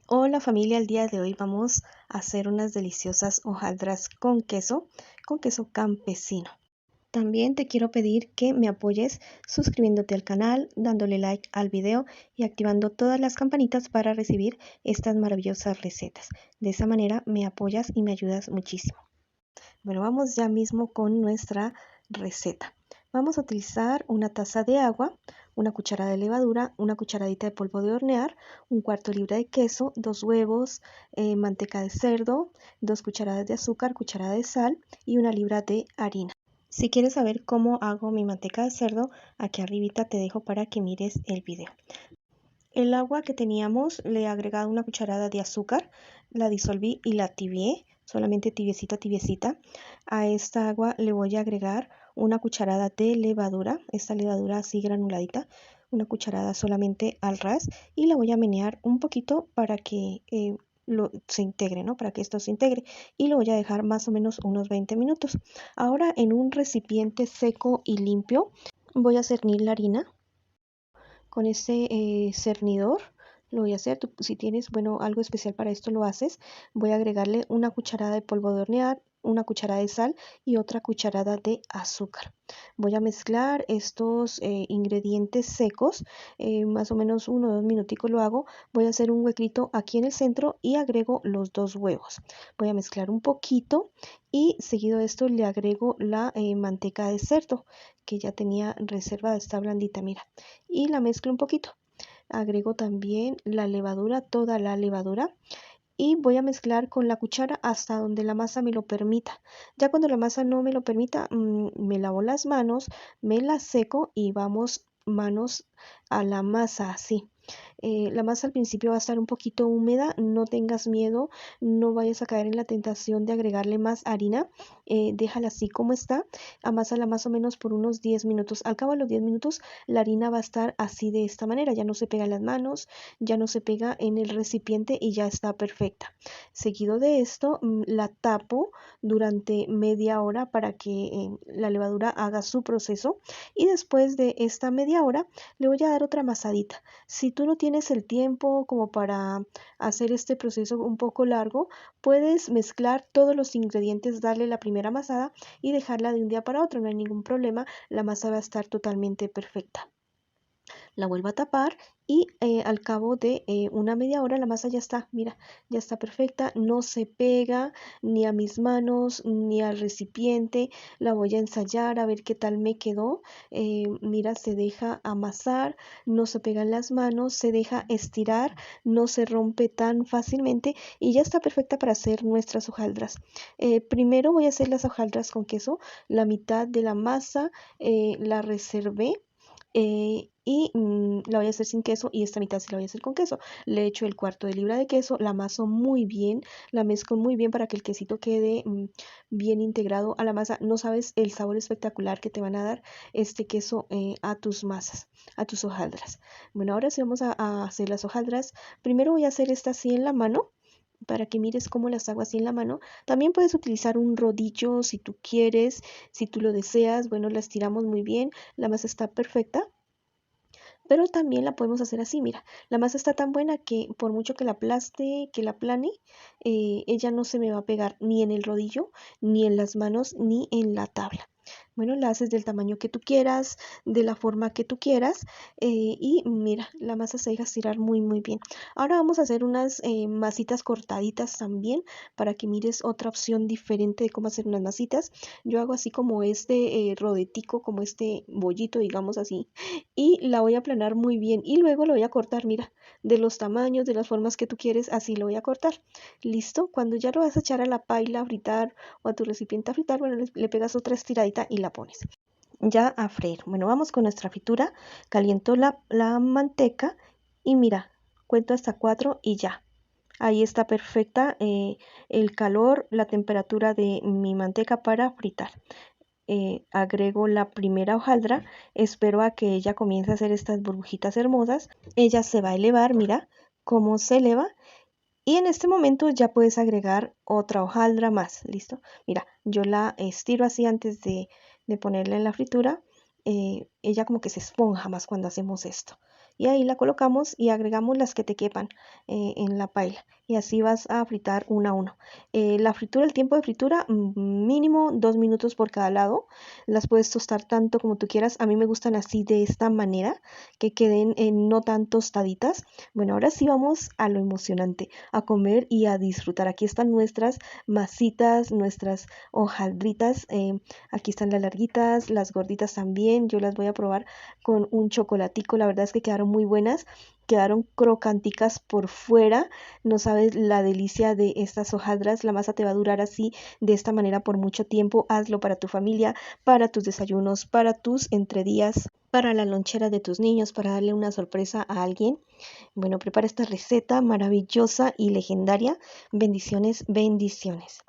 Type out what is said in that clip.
Hola familia, el día de hoy vamos a hacer unas deliciosas hojaldras con queso campesino. También te quiero pedir que me apoyes suscribiéndote al canal, dándole like al video y activando todas las campanitas para recibir estas maravillosas recetas. De esa manera me apoyas y me ayudas muchísimo. Bueno, vamos ya mismo con nuestra receta. Vamos a utilizar una taza de agua, una cucharada de levadura, una cucharadita de polvo de hornear, un cuarto de libra de queso, 2 huevos, manteca de cerdo, 2 cucharadas de azúcar, cucharada de sal y 1 libra de harina. Si quieres saber cómo hago mi manteca de cerdo, aquí arribita te dejo para que mires el video. El agua que teníamos le he agregado una cucharada de azúcar, la disolví y la tibié, solamente tibiecita. A esta agua le voy a agregar una cucharada de levadura, esta levadura así granuladita, una cucharada solamente al ras y la voy a menear un poquito para que se integre, ¿no? Para que esto se integre y lo voy a dejar más o menos unos 20 minutos. Ahora en un recipiente seco y limpio voy a cernir la harina. Con este cernidor lo voy a hacer. Si tienes, bueno, algo especial para esto lo haces. Voy a agregarle una cucharada de polvo de hornear, una cucharada de sal y otra cucharada de azúcar. Voy a mezclar estos ingredientes secos, más o menos 1 o 2 minuticos lo hago. Voy a hacer un huequito aquí en el centro y agrego los 2 huevos. Voy a mezclar un poquito y seguido de esto le agrego la manteca de cerdo que ya tenía reservada, está blandita, mira, y la mezclo un poquito. Agrego también la levadura, toda la levadura, y voy a mezclar con la cuchara hasta donde la masa me lo permita. Ya cuando la masa no me lo permita, me lavo las manos, me las seco y vamos manos a la masa así. La masa al principio va a estar un poquito húmeda, no tengas miedo, no vayas a caer en la tentación de agregarle más harina, déjala así como está, amásala más o menos por unos 10 minutos. Al cabo de los 10 minutos la harina va a estar así de esta manera, ya no se pega en las manos, ya no se pega en el recipiente y ya está perfecta. Seguido de esto, la tapo durante media hora para que la levadura haga su proceso y después de esta media hora le voy a dar otra amasadita. Si tú no tienes el tiempo como para hacer este proceso un poco largo, puedes mezclar todos los ingredientes, darle la primera amasada y dejarla de un día para otro, no hay ningún problema, la masa va a estar totalmente perfecta. La vuelvo a tapar y al cabo de una media hora la masa ya está, mira, ya está perfecta, no se pega ni a mis manos ni al recipiente. La voy a ensayar a ver qué tal me quedó. Mira, se deja amasar, no se pega en las manos, se deja estirar, no se rompe tan fácilmente y ya está perfecta para hacer nuestras hojaldras. Primero voy a hacer las hojaldras con queso. La mitad de la masa la reservé y la voy a hacer sin queso y esta mitad sí la voy a hacer con queso. Le echo el cuarto de libra de queso, la amaso muy bien, la mezclo muy bien para que el quesito quede bien integrado a la masa. No sabes el sabor espectacular que te van a dar este queso a tus masas, a tus hojaldras. Bueno, ahora sí vamos a hacer las hojaldras. Primero voy a hacer esta así en la mano para que mires cómo las hago así en la mano. También puedes utilizar un rodillo si tú quieres, si tú lo deseas. Bueno, la estiramos muy bien, la masa está perfecta. Pero también la podemos hacer así, mira, la masa está tan buena que por mucho que la aplaste, que la plane, ella no se me va a pegar ni en el rodillo, ni en las manos, ni en la tabla. Bueno, la haces del tamaño que tú quieras, de la forma que tú quieras y mira, la masa se deja estirar muy bien. Ahora vamos a hacer unas masitas cortaditas también para que mires otra opción diferente de cómo hacer unas masitas. Yo hago así como este rodetico, como este bollito, digamos así, y la voy a aplanar muy bien y luego lo voy a cortar, mira, de los tamaños, de las formas que tú quieres, así lo voy a cortar. Listo, cuando ya lo vas a echar a la paila a fritar o a tu recipiente a fritar, bueno, le pegas otra estiradita y la pones ya a freír. Bueno, vamos con nuestra fritura, caliento la manteca y mira, cuento hasta 4 y ya. Ahí está perfecta el calor, la temperatura de mi manteca para fritar. Agrego la primera hojaldra, espero a que ella comience a hacer estas burbujitas hermosas. Ella se va a elevar, mira cómo se eleva. Y en este momento ya puedes agregar otra hojaldra más, ¿listo? Mira, yo la estiro así antes de ponerla en la fritura. Ella como que se esponja más cuando hacemos esto. y ahí la colocamos y agregamos las que te quepan en la paila. Y así vas a fritar uno a uno. La fritura, el tiempo de fritura, mínimo 2 minutos por cada lado. Las puedes tostar tanto como tú quieras. A mí me gustan así de esta manera, que queden no tan tostaditas. Bueno, ahora sí vamos a lo emocionante, a comer y a disfrutar. Aquí están nuestras masitas, nuestras hojaldritas. Aquí están las larguitas, las gorditas también. Yo las voy a probar con un chocolatico. La verdad es que quedaron muy buenas. Quedaron crocanticas por fuera. No sabes la delicia de estas hojaldras. La masa te va a durar así, de esta manera, por mucho tiempo. Hazlo para tu familia, para tus desayunos, para tus entredías, para la lonchera de tus niños, para darle una sorpresa a alguien. Bueno, prepara esta receta maravillosa y legendaria. Bendiciones, bendiciones.